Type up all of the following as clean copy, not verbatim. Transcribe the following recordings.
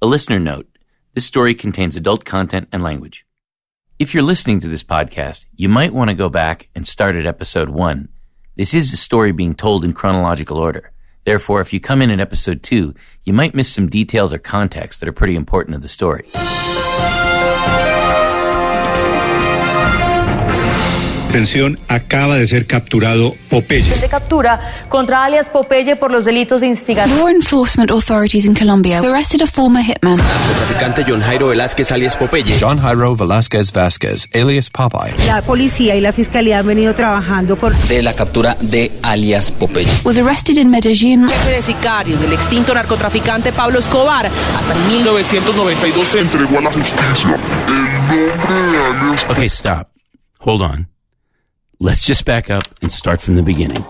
A listener note, this story contains adult content and language. If you're listening to this podcast, you might want to go back and start at episode 1. This is a story being told in chronological order. Therefore, if you come in at episode 2, you might miss some details or context that are pretty important to the story. Atención, acaba de ser capturado Popeye. De captura contra alias Popeye por los delitos de instigación. Law enforcement authorities in Colombia arrested a former hitman. El traficante John Jairo Velázquez alias Popeye. John Jairo Velázquez Vázquez, alias Popeye. La policía y la fiscalía han venido trabajando de la captura de alias Popeye. Was arrested in Medellín. Jefe de sicarios del extinto narcotraficante Pablo Escobar. Hasta 1992 se entregó a la justicia. El nombre de alias... Okay, stop. Hold on. Let's just back up and start from the beginning.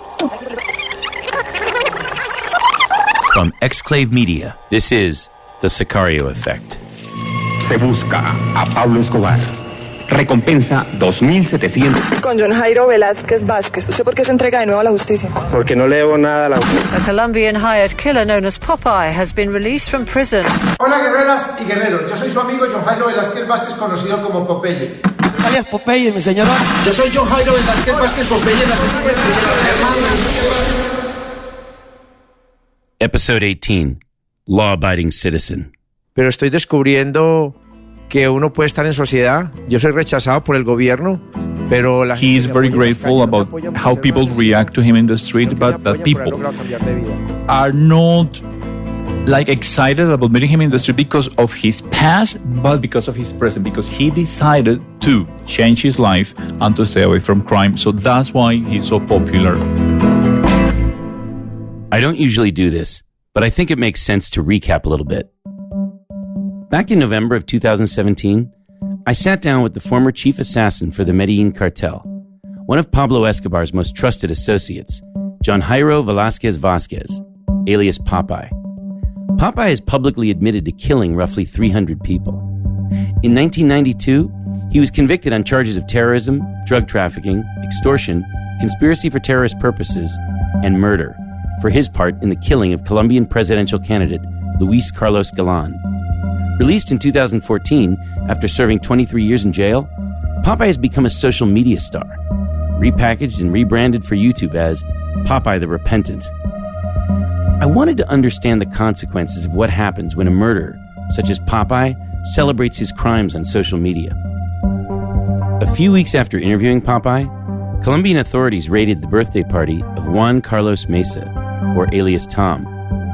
From Exclave Media, this is The Sicario Effect. Se busca a Pablo Escobar. Recompensa 2.700. Con John Jairo Velázquez Vázquez. ¿Usted por qué se entrega de nuevo a la justicia? Porque no le debo nada a la justicia. A Colombian hired killer known as Popeye has been released from prison. Hola guerreras y guerreros, yo soy su amigo John Jairo Velázquez Vázquez, conocido como Popeye. Alias Popeye, mi señora. Yo soy John Jairo Velázquez Vázquez Popeye, Episode 18, Law-Abiding Citizen. Pero estoy descubriendo que uno puede estar en sociedad. Yo soy rechazado por el gobierno, pero la He is very grateful about how people react to him in the street, but that people are not like excited about meeting him in the street because of his past, but because of his present, because he decided to change his life and to stay away from crime. So that's why he's so popular. I don't usually do this, but I think it makes sense to recap a little bit. Back in November of 2017, I sat down with the former chief assassin for the Medellin cartel, one of Pablo Escobar's most trusted associates, John Jairo Velázquez Vázquez, alias Popeye. Popeye has publicly admitted to killing roughly 300 people. In 1992, he was convicted on charges of terrorism, drug trafficking, extortion, conspiracy for terrorist purposes, and murder for his part in the killing of Colombian presidential candidate Luis Carlos Galán. Released in 2014, after serving 23 years in jail, Popeye has become a social media star, repackaged and rebranded for YouTube as Popeye the Repentant. I wanted to understand the consequences of what happens when a murderer, such as Popeye, celebrates his crimes on social media. A few weeks after interviewing Popeye, Colombian authorities raided the birthday party of Juan Carlos Mesa, or alias Tom,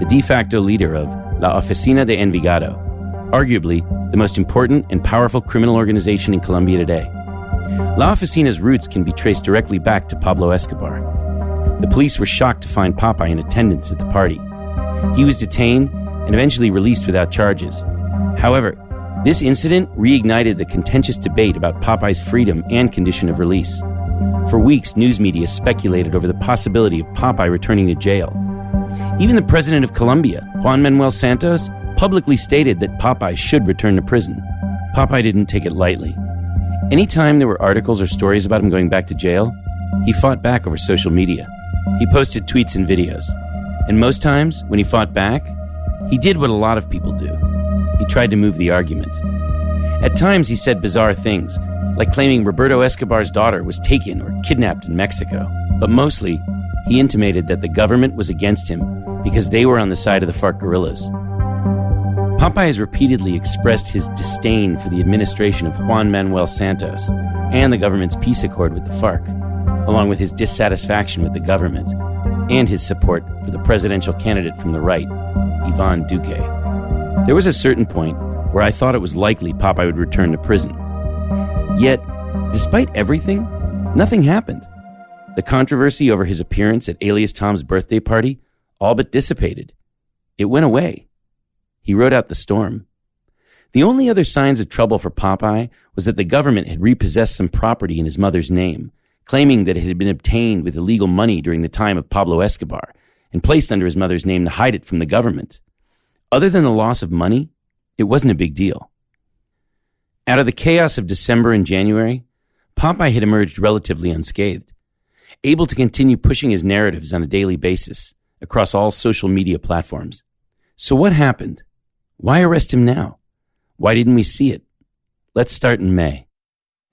the de facto leader of La Oficina de Envigado, arguably the most important and powerful criminal organization in Colombia today. La Oficina's roots can be traced directly back to Pablo Escobar. The police were shocked to find Popeye in attendance at the party. He was detained and eventually released without charges. However, this incident reignited the contentious debate about Popeye's freedom and condition of release. For weeks, news media speculated over the possibility of Popeye returning to jail. Even the president of Colombia, Juan Manuel Santos, publicly stated that Popeye should return to prison. Popeye didn't take it lightly. Anytime there were articles or stories about him going back to jail, he fought back over social media. He posted tweets and videos. And most times, when he fought back, he did what a lot of people do. He tried to move the argument. At times, he said bizarre things, like claiming Roberto Escobar's daughter was taken or kidnapped in Mexico. But mostly, he intimated that the government was against him because they were on the side of the FARC guerrillas. Popeye has repeatedly expressed his disdain for the administration of Juan Manuel Santos and the government's peace accord with the FARC, along with his dissatisfaction with the government and his support for the presidential candidate from the right, Iván Duque. There was a certain point where I thought it was likely Popeye would return to prison. Yet, despite everything, nothing happened. The controversy over his appearance at Alias Tom's birthday party all but dissipated. It went away. He rode out the storm. The only other signs of trouble for Popeye was that the government had repossessed some property in his mother's name, claiming that it had been obtained with illegal money during the time of Pablo Escobar and placed under his mother's name to hide it from the government. Other than the loss of money, it wasn't a big deal. Out of the chaos of December and January, Popeye had emerged relatively unscathed, able to continue pushing his narratives on a daily basis across all social media platforms. So what happened? Why arrest him now? Why didn't we see it? Let's start in May.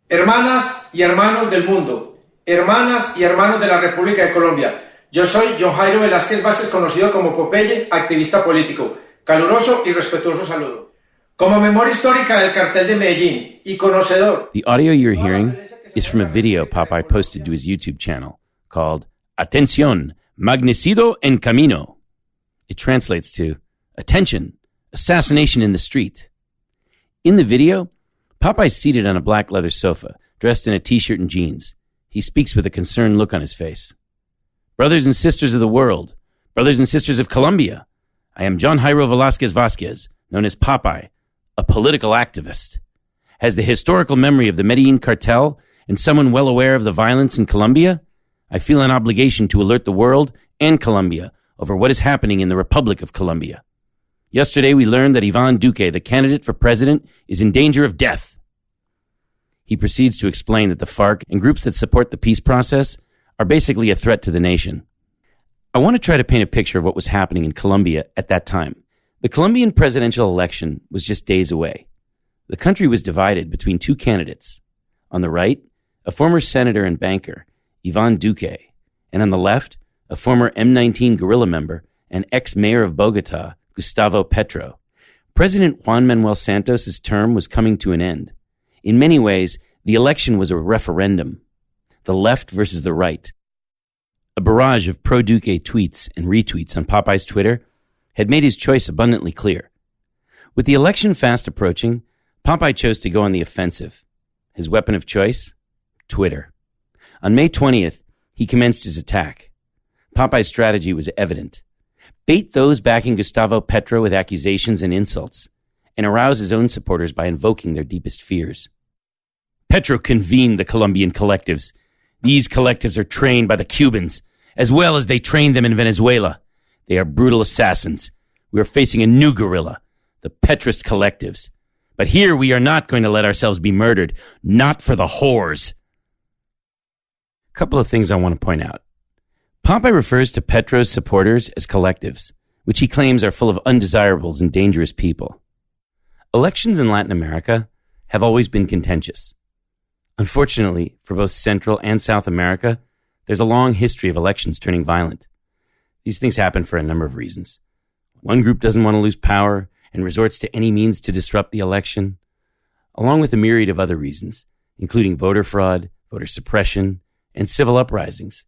Hermanas y hermanos del mundo, hermanas y hermanos de la República de Colombia, yo soy John Jairo Velázquez Vázquez, conocido como Popeye, activista político. Caluroso y respetuoso saludo. Como memoria histórica del cartel de Medellín y conocedor. The audio you're hearing is from a video Popeye posted to his YouTube channel called Atención, Magnicido en Camino. It translates to, Attention, assassination in the street. In the video, Popeye's seated on a black leather sofa, dressed in a t-shirt and jeans. He speaks with a concerned look on his face. Brothers and sisters of the world, brothers and sisters of Colombia, I am John Jairo Velázquez Vázquez, known as Popeye, a political activist. As the historical memory of the Medellin cartel and someone well aware of the violence in Colombia, I feel an obligation to alert the world and Colombia over what is happening in the Republic of Colombia. Yesterday, we learned that Iván Duque, the candidate for president, is in danger of death. He proceeds to explain that the FARC and groups that support the peace process are basically a threat to the nation. I want to try to paint a picture of what was happening in Colombia at that time. The Colombian presidential election was just days away. The country was divided between two candidates. On the right, a former senator and banker, Iván Duque, and on the left, a former M19 guerrilla member and ex-mayor of Bogotá, Gustavo Petro. President Juan Manuel Santos' term was coming to an end. In many ways, the election was a referendum, the left versus the right. A barrage of pro-Duque tweets and retweets on Popeye's Twitter had made his choice abundantly clear. With the election fast approaching, Popeye chose to go on the offensive. His weapon of choice? Twitter. On May 20th, he commenced his attack. Popeye's strategy was evident. Bait those backing Gustavo Petro with accusations and insults, and arouse his own supporters by invoking their deepest fears. Petro convened the Colombian collectives. These collectives are trained by the Cubans, as well as they trained them in Venezuela. They are brutal assassins. We are facing a new guerrilla, the Petrist collectives. But here we are not going to let ourselves be murdered, not for the whores. A couple of things I want to point out. Popeye refers to Petro's supporters as collectives, which he claims are full of undesirables and dangerous people. Elections in Latin America have always been contentious. Unfortunately, for both Central and South America, there's a long history of elections turning violent. These things happen for a number of reasons. One group doesn't want to lose power and resorts to any means to disrupt the election, along with a myriad of other reasons, including voter fraud, voter suppression, and civil uprisings.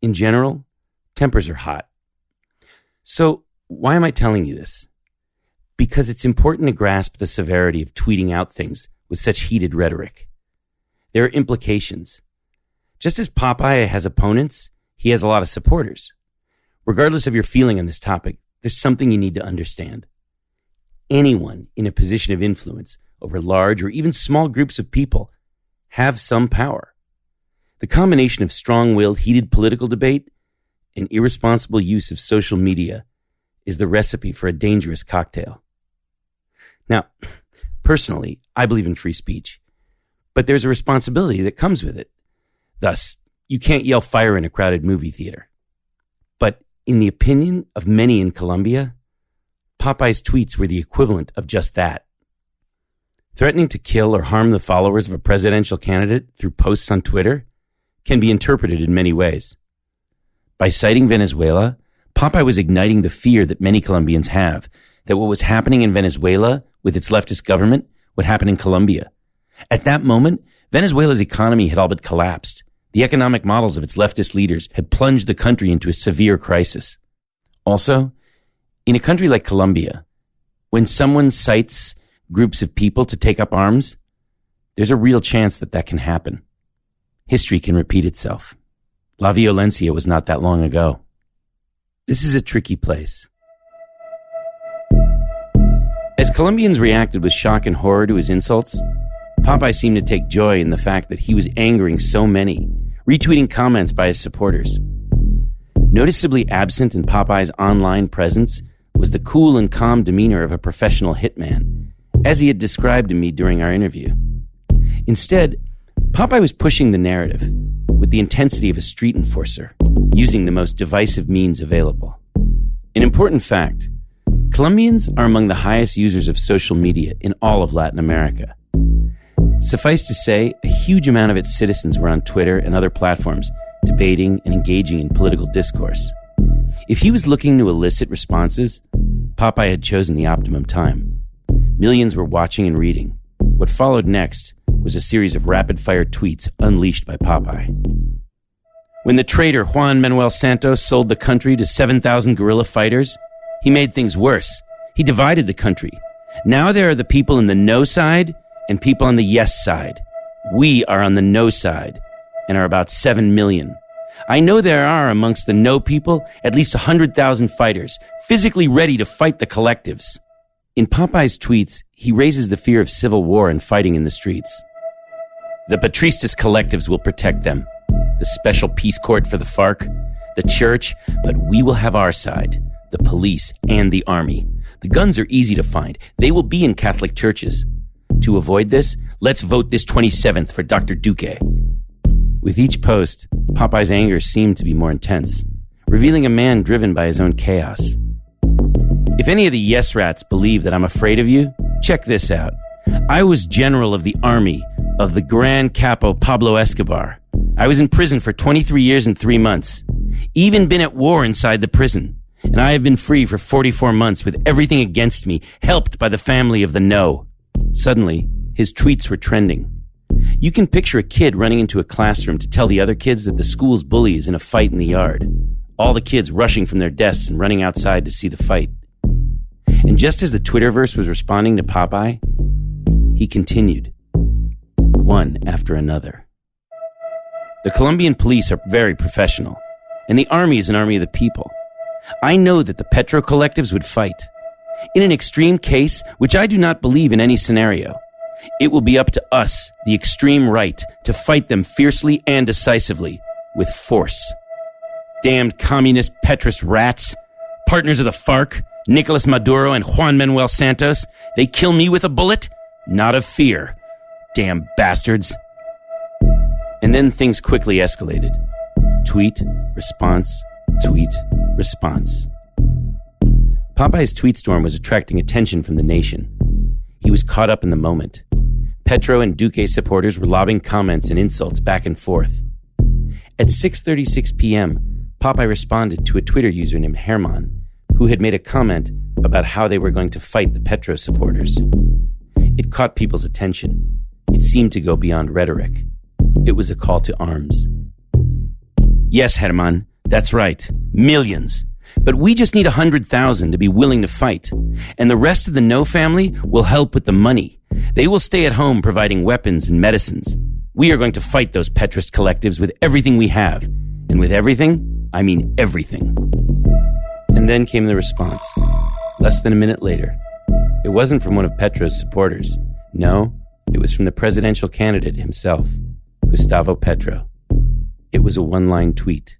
In general, tempers are hot. So, why am I telling you this? Because it's important to grasp the severity of tweeting out things with such heated rhetoric. There are implications. Just as Popeye has opponents, he has a lot of supporters. Regardless of your feeling on this topic, there's something you need to understand. Anyone in a position of influence over large or even small groups of people have some power. The combination of strong-willed, heated political debate and irresponsible use of social media is the recipe for a dangerous cocktail. Now, personally, I believe in free speech, but there's a responsibility that comes with it. Thus, you can't yell fire in a crowded movie theater. But in the opinion of many in Colombia, Popeye's tweets were the equivalent of just that. Threatening to kill or harm the followers of a presidential candidate through posts on Twitter can be interpreted in many ways. By citing Venezuela, Popeye was igniting the fear that many Colombians have that what was happening in Venezuela with its leftist government would happen in Colombia. At that moment, Venezuela's economy had all but collapsed. The economic models of its leftist leaders had plunged the country into a severe crisis. Also, in a country like Colombia, when someone cites groups of people to take up arms, there's a real chance that that can happen. History can repeat itself. La Violencia was not that long ago. This is a tricky place. As Colombians reacted with shock and horror to his insults, Popeye seemed to take joy in the fact that he was angering so many, retweeting comments by his supporters. Noticeably absent in Popeye's online presence was the cool and calm demeanor of a professional hitman, as he had described to me during our interview. Instead, Popeye was pushing the narrative with the intensity of a street enforcer, using the most divisive means available. An important fact, Colombians are among the highest users of social media in all of Latin America. Suffice to say, a huge amount of its citizens were on Twitter and other platforms, debating and engaging in political discourse. If he was looking to elicit responses, Popeye had chosen the optimum time. Millions were watching and reading. What followed next was a series of rapid-fire tweets unleashed by Popeye. When the traitor Juan Manuel Santos sold the country to 7,000 guerrilla fighters, he made things worse. He divided the country. Now there are the people in the no side and people on the yes side. We are on the no side and are about 7 million. I know there are amongst the no people at least 100,000 fighters, physically ready to fight the collectives. In Popeye's tweets, he raises the fear of civil war and fighting in the streets. The Patristas collectives will protect them. The special peace court for the FARC, the church, but we will have our side, the police and the army. The guns are easy to find. They will be in Catholic churches. To avoid this, let's vote this 27th for Dr. Duque. With each post, Popeye's anger seemed to be more intense, revealing a man driven by his own chaos. If any of the yes rats believe that I'm afraid of you, check this out. I was general of the army of the Gran Capo Pablo Escobar. I was in prison for 23 years and 3 months. Even been at war inside the prison. And I have been free for 44 months with everything against me, helped by the family of the no. Suddenly, his tweets were trending. You can picture a kid running into a classroom to tell the other kids that the school's bully is in a fight in the yard. All the kids rushing from their desks and running outside to see the fight. And just as the Twitterverse was responding to Popeye, he continued, one after another. The Colombian police are very professional, and the army is an army of the people. I know that the Petro collectives would fight. In an extreme case, which I do not believe in any scenario, it will be up to us, the extreme right, to fight them fiercely and decisively, with force. Damned communist Petrist rats, partners of the FARC, Nicolas Maduro and Juan Manuel Santos, they kill me with a bullet? Not of fear. Damn bastards. And then things quickly escalated. Tweet, response, tweet, response. Popeye's tweet storm was attracting attention from the nation. He was caught up in the moment. Petro and Duque supporters were lobbing comments and insults back and forth. At 6:36 p.m., Popeye responded to a Twitter user named Herman, who had made a comment about how they were going to fight the Petro supporters. It caught people's attention. It seemed to go beyond rhetoric. It was a call to arms. Yes, Herman, that's right. Millions. But we just need 100,000 to be willing to fight. And the rest of the No family will help with the money. They will stay at home providing weapons and medicines. We are going to fight those Petrist collectives with everything we have. And with everything, I mean everything. And then came the response. Less than a minute later. It wasn't from one of Petro's supporters. No, it was from the presidential candidate himself, Gustavo Petro. It was a one-line tweet.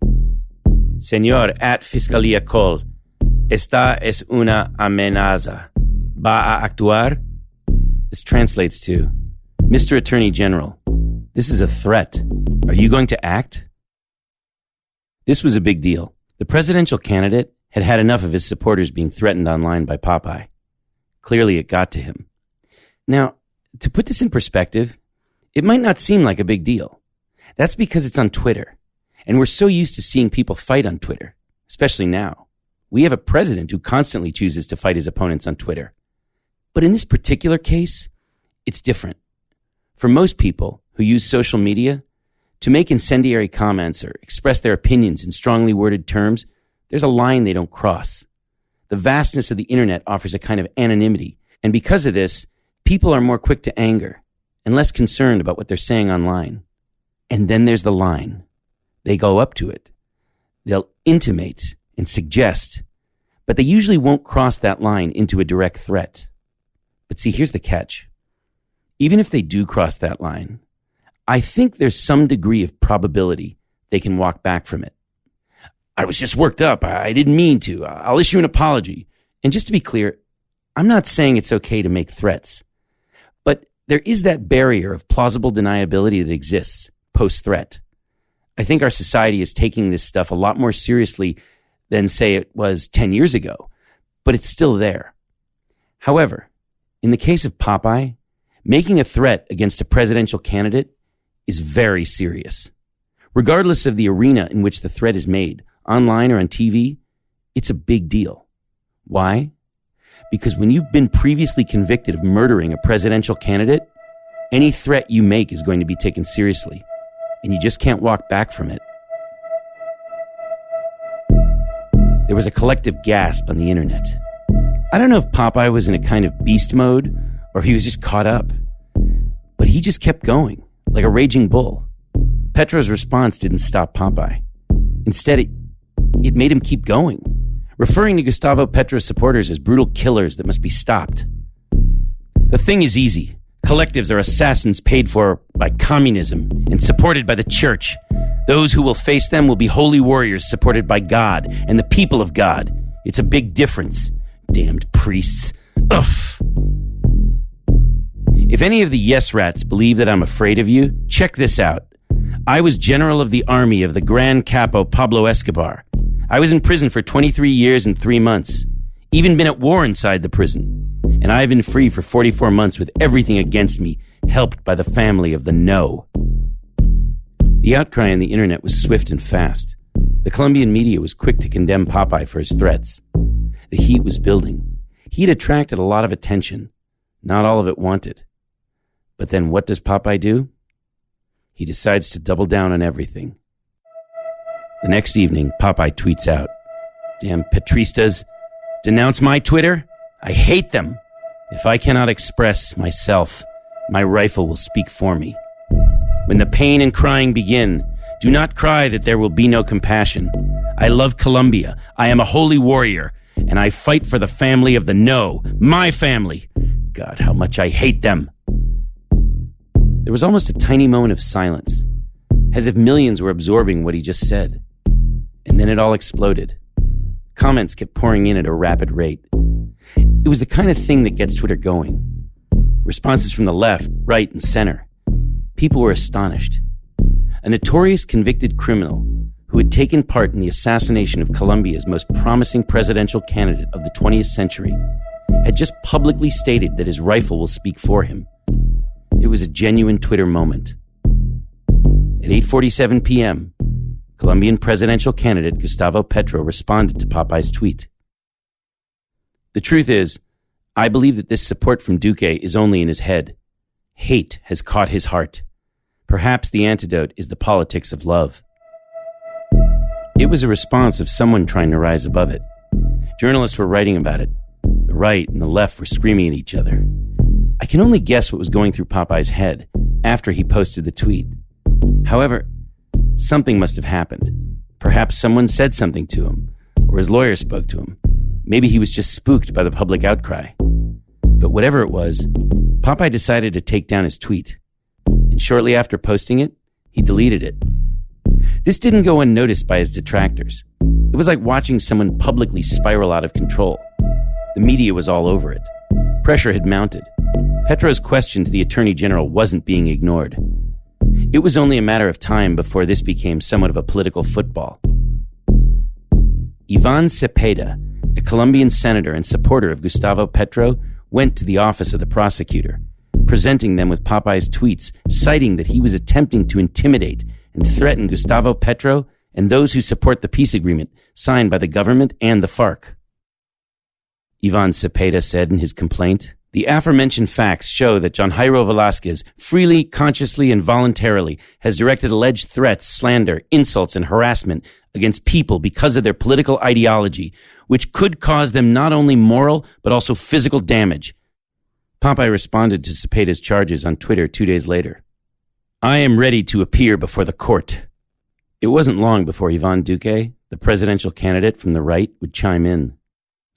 Señor at Fiscalía Col, esta es una amenaza. ¿Va a actuar? This translates to, Mr. Attorney General, this is a threat. Are you going to act? This was a big deal. The presidential candidate had had enough of his supporters being threatened online by Popeye. Clearly it got to him. Now, to put this in perspective, it might not seem like a big deal. That's because it's on Twitter. And we're so used to seeing people fight on Twitter, especially now. We have a president who constantly chooses to fight his opponents on Twitter. But in this particular case, it's different. For most people who use social media, to make incendiary comments or express their opinions in strongly worded terms, there's a line they don't cross. The vastness of the internet offers a kind of anonymity, and because of this, people are more quick to anger and less concerned about what they're saying online. And then there's the line. They go up to it. They'll intimate and suggest, but they usually won't cross that line into a direct threat. But see, here's the catch. Even if they do cross that line, I think there's some degree of probability they can walk back from it. I was just worked up. I didn't mean to. I'll issue an apology. And just to be clear, I'm not saying it's okay to make threats, but there is that barrier of plausible deniability that exists post-threat. I think our society is taking this stuff a lot more seriously than, say, it was 10 years ago. but it's still there. However, in the case of Popeye, making a threat against a presidential candidate is very serious. Regardless of the arena in which the threat is made, online or on TV, it's a big deal. Why? Because when you've been previously convicted of murdering a presidential candidate, any threat you make is going to be taken seriously, and you just can't walk back from it. There was a collective gasp on the internet. I don't know if Popeye was in a kind of beast mode or if he was just caught up, but he just kept going, like a raging bull. Petro's response didn't stop Popeye. Instead, it made him keep going, referring to Gustavo Petro's supporters as brutal killers that must be stopped. The thing is easy. Collectives are assassins paid for by communism and supported by the church. Those who will face them will be holy warriors supported by God and the people of God. It's a big difference. Damned priests. Ugh. If any of the yes rats believe that I'm afraid of you, check this out. I was general of the army of the Gran Capo Pablo Escobar. I was in prison for 23 years and 3 months. Even been at war inside the prison. And I've been free for 44 months with everything against me, helped by the family of the No. The outcry on the internet was swift and fast. The Colombian media was quick to condemn Popeye for his threats. The heat was building. He'd attracted a lot of attention. Not all of it wanted. But then what does Popeye do? He decides to double down on everything. The next evening, Popeye tweets out, "Damn Petristas, denounce my Twitter? I hate them. If I cannot express myself, my rifle will speak for me. When the pain and crying begin, do not cry that there will be no compassion. I love Colombia. I am a holy warrior, and I fight for the family of the No, my family. God, how much I hate them." There was almost a tiny moment of silence, as if millions were absorbing what he just said. And then it all exploded. Comments kept pouring in at a rapid rate. It was the kind of thing that gets Twitter going. Responses from the left, right, and center. People were astonished. A notorious convicted criminal who had taken part in the assassination of Colombia's most promising presidential candidate of the 20th century had just publicly stated that his rifle will speak for him. It was a genuine Twitter moment. At 8:47 p.m., Colombian presidential candidate Gustavo Petro responded to Popeye's tweet. The truth is, I believe that this support from Duque is only in his head. Hate has caught his heart. Perhaps the antidote is the politics of love. It was a response of someone trying to rise above it. Journalists were writing about it. The right and the left were screaming at each other. I can only guess what was going through Popeye's head after he posted the tweet. However, something must have happened. Perhaps someone said something to him, or his lawyer spoke to him. Maybe he was just spooked by the public outcry. But whatever it was, Popeye decided to take down his tweet. And shortly after posting it, he deleted it. This didn't go unnoticed by his detractors. It was like watching someone publicly spiral out of control. The media was all over it. Pressure had mounted. Petro's question to the Attorney General wasn't being ignored. It was only a matter of time before this became somewhat of a political football. Ivan Cepeda, a Colombian senator and supporter of Gustavo Petro, went to the office of the prosecutor, presenting them with Popeye's tweets, citing that he was attempting to intimidate and threaten Gustavo Petro and those who support the peace agreement signed by the government and the FARC. Ivan Cepeda said in his complaint, "The aforementioned facts show that John Jairo Velasquez freely, consciously, and voluntarily has directed alleged threats, slander, insults, and harassment against people because of their political ideology, which could cause them not only moral, but also physical damage." Popeye responded to Cepeda's charges on Twitter 2 days later. "I am ready to appear before the court." It wasn't long before Ivan Duque, the presidential candidate from the right, would chime in.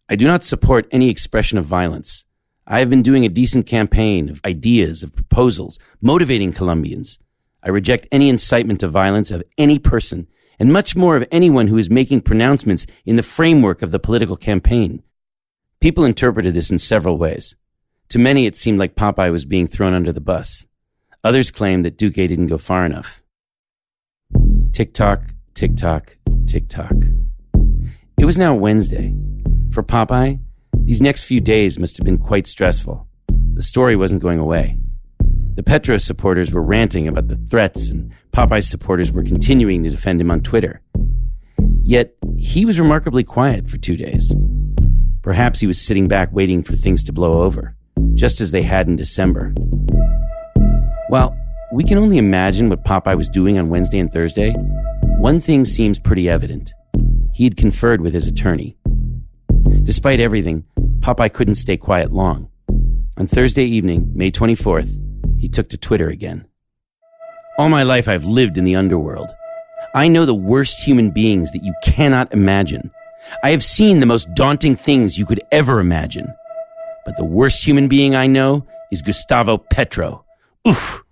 "I do not support any expression of violence. I have been doing a decent campaign of ideas, of proposals, motivating Colombians. I reject any incitement to violence of any person, and much more of anyone who is making pronouncements in the framework of the political campaign." People interpreted this in several ways. To many, it seemed like Popeye was being thrown under the bus. Others claimed that Duque didn't go far enough. Tick-tock, tick-tock, tick-tock. It was now Wednesday. For Popeye, These next few days must have been quite stressful. The story wasn't going away. The Petro supporters were ranting about the threats, and Popeye's supporters were continuing to defend him on Twitter. Yet, he was remarkably quiet for 2 days. Perhaps he was sitting back waiting for things to blow over, just as they had in December. While we can only imagine what Popeye was doing on Wednesday and Thursday, one thing seems pretty evident. He had conferred with his attorney. Despite everything, Popeye couldn't stay quiet long. On Thursday evening, May 24th, he took to Twitter again. All my life I've lived in the underworld. I know the worst human beings that you cannot imagine. I have seen the most daunting things you could ever imagine. But the worst human being I know is Gustavo Petro. Oof!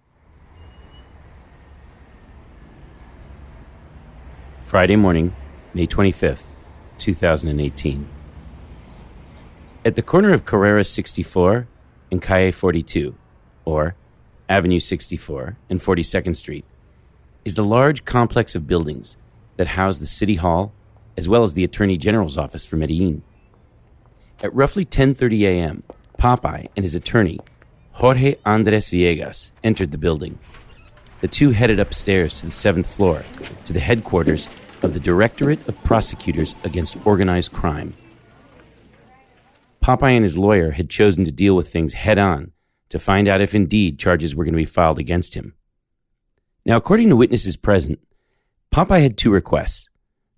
Friday morning, May 25th, 2018. At the corner of Carrera 64 and Calle 42, or Avenue 64 and 42nd Street, is the large complex of buildings that house the City Hall as well as the Attorney General's office for Medellin. At roughly 10:30 a.m., Popeye and his attorney, Jorge Andres Villegas, entered the building. The two headed upstairs to the 7th floor, to the headquarters of the Directorate of Prosecutors Against Organized Crime. Popeye and his lawyer had chosen to deal with things head-on to find out if indeed charges were going to be filed against him. Now, according to witnesses present, Popeye had two requests.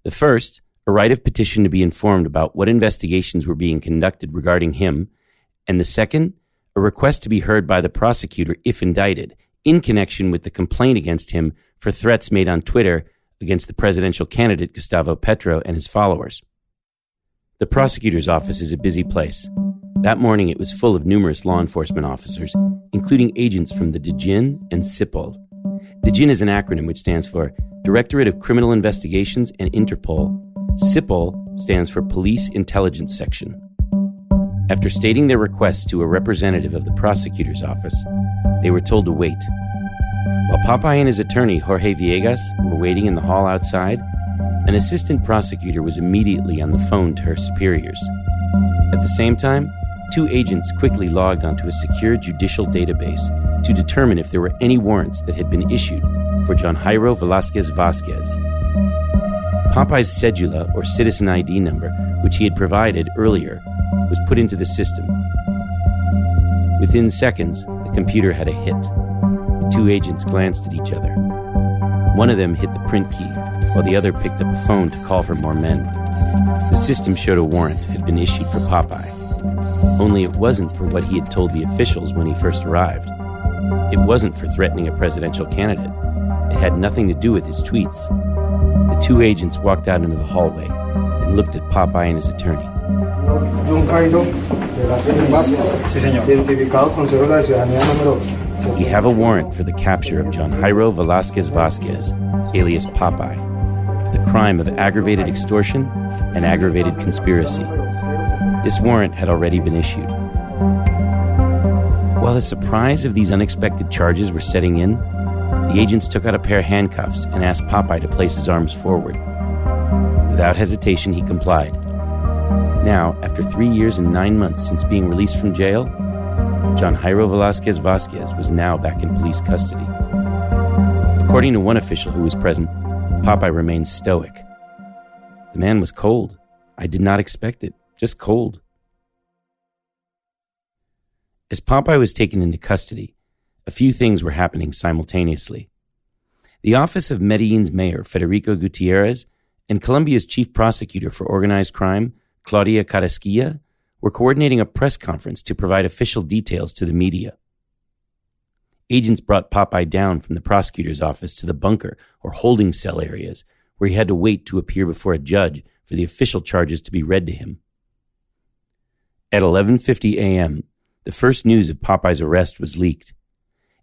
The first, a right of petition to be informed about what investigations were being conducted regarding him, and the second, a request to be heard by the prosecutor if indicted, in connection with the complaint against him for threats made on Twitter against the presidential candidate Gustavo Petro and his followers. The prosecutor's office is a busy place. That morning it was full of numerous law enforcement officers, including agents from the DIJIN and CIPOL. DIJIN is an acronym which stands for Directorate of Criminal Investigations and Interpol. CIPOL stands for Police Intelligence Section. After stating their requests to a representative of the prosecutor's office, they were told to wait. While Popeye and his attorney, Jorge Villegas, were waiting in the hall outside, an assistant prosecutor was immediately on the phone to her superiors. At the same time, two agents quickly logged onto a secure judicial database to determine if there were any warrants that had been issued for John Jairo Velázquez Vázquez. Popeye's cedula, or citizen ID number, which he had provided earlier, was put into the system. Within seconds, the computer had a hit. The two agents glanced at each other. One of them hit the print key, while the other picked up a phone to call for more men. The system showed a warrant had been issued for Popeye. Only it wasn't for what he had told the officials when he first arrived. It wasn't for threatening a presidential candidate. It had nothing to do with his tweets. The two agents walked out into the hallway and looked at Popeye and his attorney. John Jairo Velázquez Vázquez, identificado con cédula de ciudadanía número. We have a warrant for the capture of John Jairo Velázquez Vázquez, alias Popeye, for the crime of aggravated extortion and aggravated conspiracy. This warrant had already been issued. While the surprise of these unexpected charges were setting in, the agents took out a pair of handcuffs and asked Popeye to place his arms forward. Without hesitation, he complied. Now, after 3 years and 9 months since being released from jail, John Jairo Velázquez Vázquez was now back in police custody. According to one official who was present, Popeye remained stoic. The man was cold. I did not expect it. Just cold. As Popeye was taken into custody, a few things were happening simultaneously. The office of Medellin's mayor, Federico Gutierrez, and Colombia's chief prosecutor for organized crime, Claudia Carrasquilla, were coordinating a press conference to provide official details to the media. Agents brought Popeye down from the prosecutor's office to the bunker or holding cell areas, where he had to wait to appear before a judge for the official charges to be read to him. At 11:50 a.m., the first news of Popeye's arrest was leaked.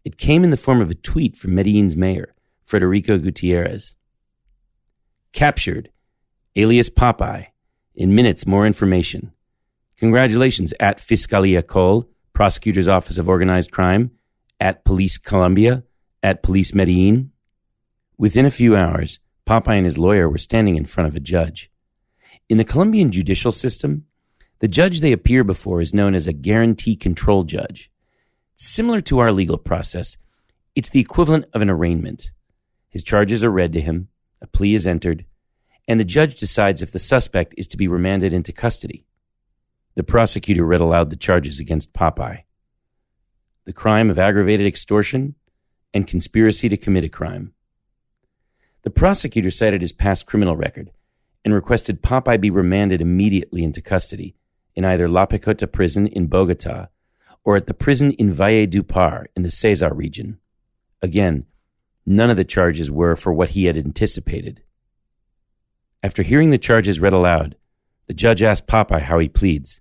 It came in the form of a tweet from Medellin's mayor, Federico Gutierrez. Captured, alias Popeye. In minutes, more information. Congratulations at Fiscalía Col, Prosecutor's Office of Organized Crime, at Police Colombia, at Police Medellin. Within a few hours, Popeye and his lawyer were standing in front of a judge. In the Colombian judicial system, The judge they appear before is known as a guarantee control judge. Similar to our legal process, it's the equivalent of an arraignment. His charges are read to him, a plea is entered, and the judge decides if the suspect is to be remanded into custody. The prosecutor read aloud the charges against Popeye. The crime of aggravated extortion and conspiracy to commit a crime. The prosecutor cited his past criminal record and requested Popeye be remanded immediately into custody in either La Picota prison in Bogota or at the prison in Valledupar in the Cesar region. Again, none of the charges were for what he had anticipated. After hearing the charges read aloud, the judge asked Popeye how he pleads.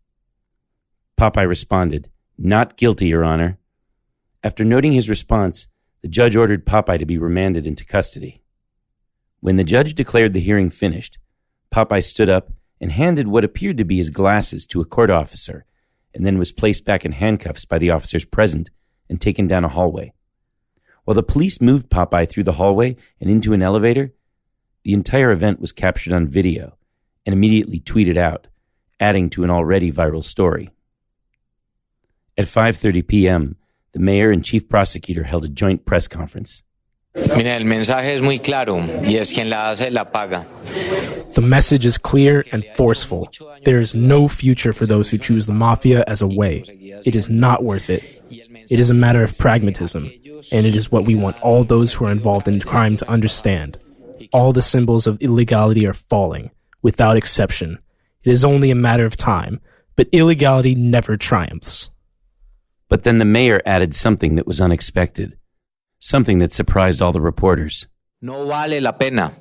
Popeye responded, "Not guilty, Your Honor." After noting his response, the judge ordered Popeye to be remanded into custody. When the judge declared the hearing finished, Popeye stood up and handed what appeared to be his glasses to a court officer, and then was placed back in handcuffs by the officers present and taken down a hallway. While the police moved Popeye through the hallway and into an elevator, the entire event was captured on video and immediately tweeted out, adding to an already viral story. At 5:30 p.m., the mayor and chief prosecutor held a joint press conference. Mira, el mensaje es muy claro, y es quien la hace la paga. The message is clear and forceful. There is no future for those who choose the mafia as a way. It is not worth it. It is a matter of pragmatism, and it is what we want all those who are involved in crime to understand. All the symbols of illegality are falling, without exception. It is only a matter of time, but illegality never triumphs. But then the mayor added something that was unexpected, something that surprised all the reporters. No vale la pena.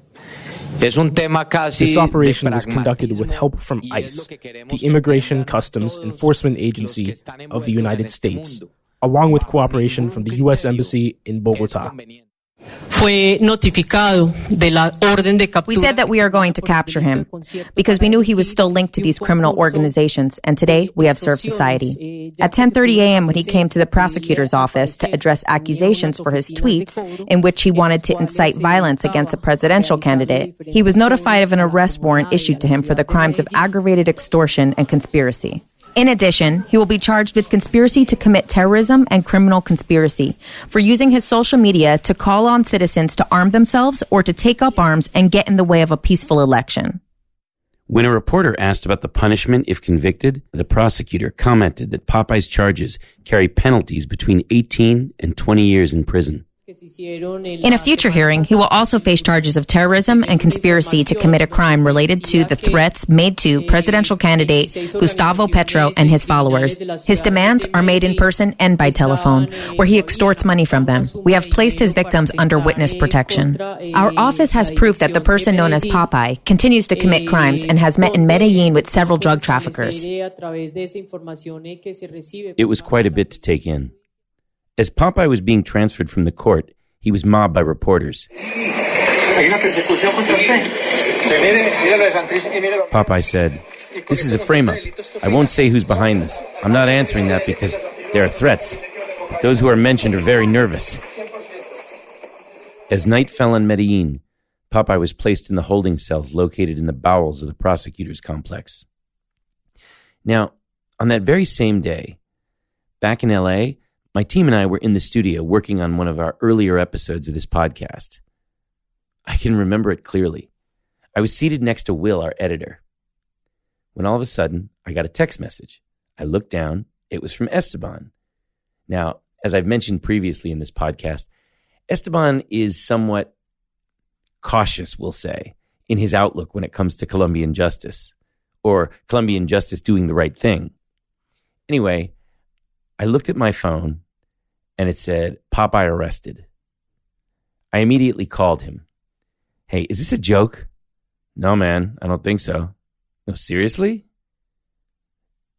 Es un tema casi This operation was conducted with help from ICE, the Immigration Customs Enforcement Agency of the United States, along with cooperation from the U.S. Embassy in Bogota. We said that we are going to capture him because we knew he was still linked to these criminal organizations, and today we have served society. At 10:30 a.m. when he came to the prosecutor's office to address accusations for his tweets in which he wanted to incite violence against a presidential candidate, he was notified of an arrest warrant issued to him for the crimes of aggravated extortion and conspiracy. In addition, he will be charged with conspiracy to commit terrorism and criminal conspiracy for using his social media to call on citizens to arm themselves or to take up arms and get in the way of a peaceful election. When a reporter asked about the punishment if convicted, the prosecutor commented that Popeye's charges carry penalties between 18 and 20 years in prison. In a future hearing, he will also face charges of terrorism and conspiracy to commit a crime related to the threats made to presidential candidate Gustavo Petro and his followers. His demands are made in person and by telephone, where he extorts money from them. We have placed his victims under witness protection. Our office has proof that the person known as Popeye continues to commit crimes and has met in Medellin with several drug traffickers. It was quite a bit to take in. As Popeye was being transferred from the court, he was mobbed by reporters. Popeye said, "This is a frame-up. I won't say who's behind this. I'm not answering that because there are threats. But those who are mentioned are very nervous." As night fell on Medellin, Popeye was placed in the holding cells located in the bowels of the prosecutor's complex. Now, on that very same day, back in L.A., my team and I were in the studio working on one of our earlier episodes of this podcast. I can remember it clearly. I was seated next to Will, our editor, when all of a sudden I got a text message. I looked down. It was from Esteban. Now, as I've mentioned previously in this podcast, Esteban is somewhat cautious, we'll say, in his outlook when it comes to Colombian justice, or Colombian justice doing the right thing. Anyway, I looked at my phone, and it said, "Popeye arrested." I immediately called him. "Hey, is this a joke?" "No, man, I don't think so." "No, seriously?"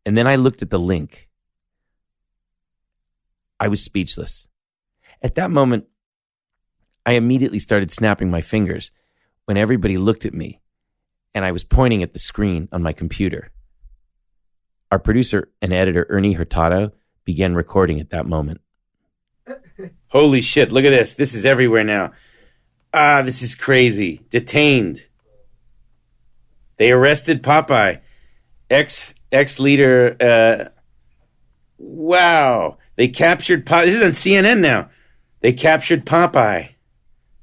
And then I looked at the link. I was speechless. At that moment, I immediately started snapping my fingers when everybody looked at me, and I was pointing at the screen on my computer. Our producer and editor, Ernie Hurtado, began recording at that moment. Holy shit, look at this. This is everywhere now. This is crazy. Detained. They arrested Popeye. ex-leader, wow. They captured, this is on CNN now. They captured Popeye,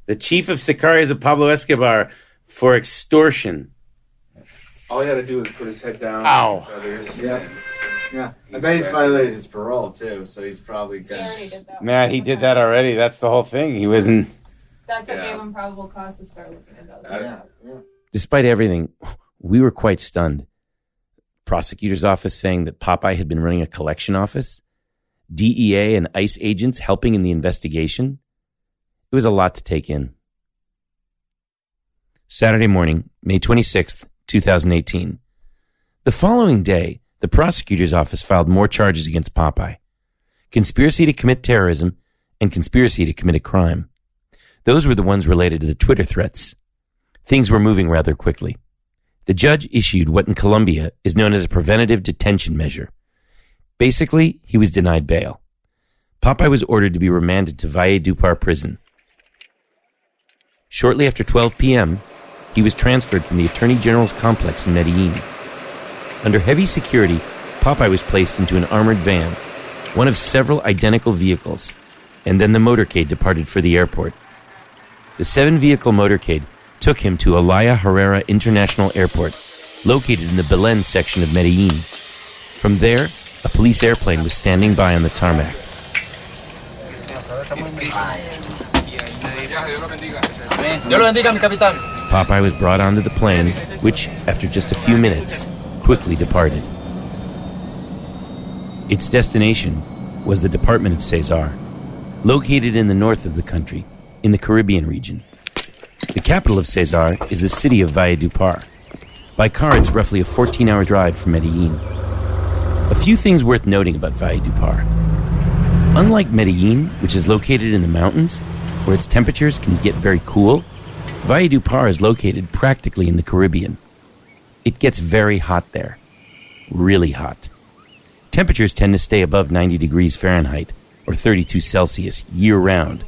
the chief of sicarios of Pablo Escobar, for extortion. All he had to do was put his head down. Ow. Yeah. I bet he's violated his parole, too, so he's probably good. Man, he did that already. That's the whole thing. He wasn't... That's what gave him probable cause to start looking at those. Despite everything, we were quite stunned. Prosecutor's office saying that Popeye had been running a collection office. DEA and ICE agents helping in the investigation. It was a lot to take in. Saturday morning, May 26th, 2018. The following day, the prosecutor's office filed more charges against Popeye. Conspiracy to commit terrorism and conspiracy to commit a crime. Those were the ones related to the Twitter threats. Things were moving rather quickly. The judge issued what in Colombia is known as a preventative detention measure. Basically, he was denied bail. Popeye was ordered to be remanded to Valledupar prison. Shortly after 12 p.m., he was transferred from the Attorney General's complex in Medellin. Under heavy security, Popeye was placed into an armored van, one of several identical vehicles, and then the motorcade departed for the airport. The 7-vehicle motorcade took him to Olaya Herrera International Airport, located in the Belén section of Medellin. From there, a police airplane was standing by on the tarmac. Popeye was brought onto the plane, which, after just a few minutes, quickly departed. Its destination was the Department of Cesar, located in the north of the country, in the Caribbean region. The capital of Cesar is the city of Valledupar. By car, it's roughly a 14-hour drive from Medellin. A few things worth noting about Valledupar. Unlike Medellin, which is located in the mountains, where its temperatures can get very cool, Valledupar is located practically in the Caribbean. It gets very hot there. Really hot. Temperatures tend to stay above 90 degrees Fahrenheit, or 32 Celsius, year-round.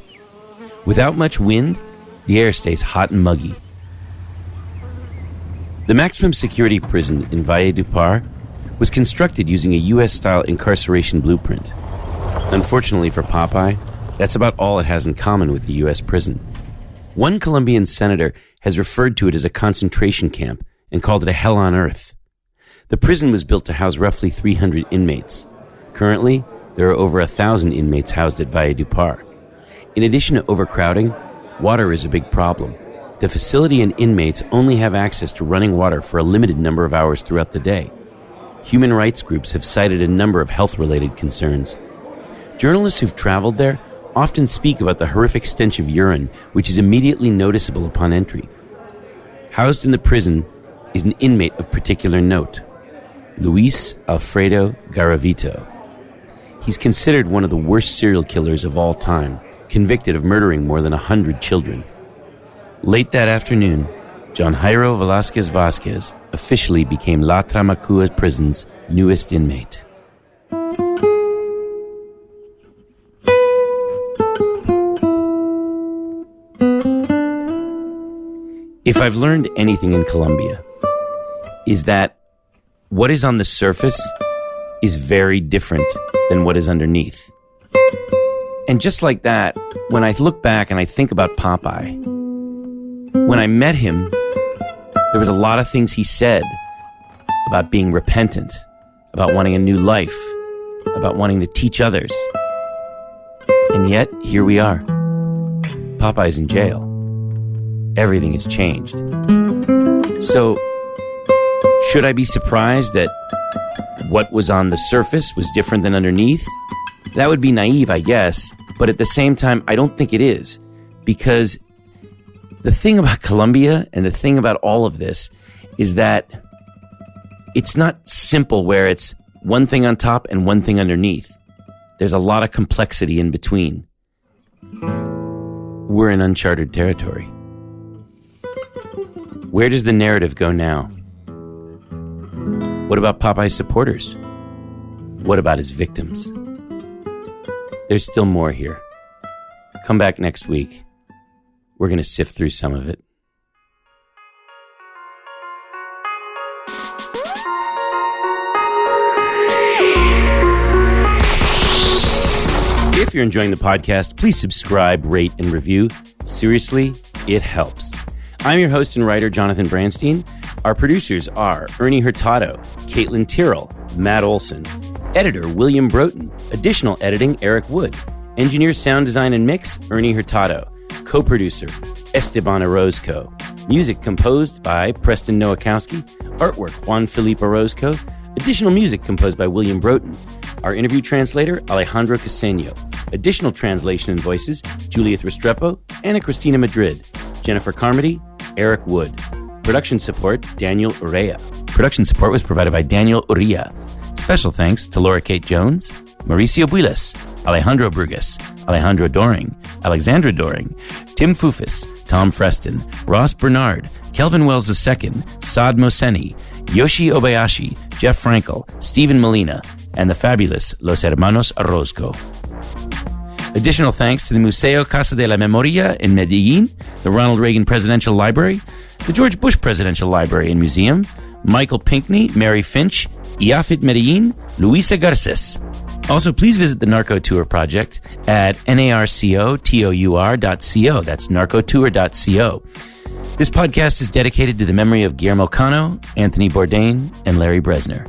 Without much wind, the air stays hot and muggy. The maximum security prison in Valledupar was constructed using a U.S.-style incarceration blueprint. Unfortunately for Popeye, that's about all it has in common with the U.S. prison. One Colombian senator has referred to it as a concentration camp and called it a hell on earth. The prison was built to house roughly 300 inmates. Currently, there are over 1,000 inmates housed at Valledupar. In addition to overcrowding, water is a big problem. The facility and inmates only have access to running water for a limited number of hours throughout the day. Human rights groups have cited a number of health-related concerns. Journalists who've traveled there often speak about the horrific stench of urine, which is immediately noticeable upon entry. Housed in the prison is an inmate of particular note, Luis Alfredo Garavito. He's considered one of the worst serial killers of all time, convicted of murdering more than 100 children. Late that afternoon, John Jairo Velasquez Vasquez officially became La Tramacua prison's newest inmate. If I've learned anything in Colombia, is that what is on the surface is very different than what is underneath. And just like that, when I look back and I think about Popeye, when I met him, there was a lot of things he said about being repentant, about wanting a new life, about wanting to teach others. And yet, here we are. Popeye's in jail. Everything has changed. So, should I be surprised that what was on the surface was different than underneath? That would be naive, I guess. But at the same time, I don't think it is. Because the thing about Colombia and the thing about all of this is that it's not simple where it's one thing on top and one thing underneath. There's a lot of complexity in between. We're in uncharted territory. Where does the narrative go now? What about Popeye's supporters? What about his victims? There's still more here. Come back next week. We're going to sift through some of it. If you're enjoying the podcast, please subscribe, rate, and review. Seriously, it helps. I'm your host and writer, Jonathan Branstein. Our producers are Ernie Hurtado, Caitlin Tyrrell, Matt Olson, editor William Broughton, additional editing Eric Wood, engineer, sound design, and mix Ernie Hurtado, co-producer Esteban Orozco, music composed by Preston Nowakowski, artwork Juan Felipe Orozco, additional music composed by William Broughton, our interview translator Alejandro Caseno, additional translation and voices Juliet Restrepo, Ana Cristina Madrid, Jennifer Carmody, Eric Wood. Production support, Daniel Urea. Production support was provided by Daniel Urea. Special thanks to Laura Kate Jones, Mauricio Builes, Alejandro Brugas, Alejandro Doring, Alexandra Doring, Tim Fufus, Tom Freston, Ross Bernard, Kelvin Wells II, Saad Mohseni, Yoshi Obayashi, Jeff Frankel, Stephen Molina, and the fabulous Los Hermanos Orozco. Additional thanks to the Museo Casa de la Memoria in Medellin, the Ronald Reagan Presidential Library, the George Bush Presidential Library and Museum, Michael Pinckney, Mary Finch, IAFIT Medellin, Luisa Garces. Also, please visit the Narco Tour project at narcotour.co. That's narcotour.co. This podcast is dedicated to the memory of Guillermo Cano, Anthony Bourdain, and Larry Bresner.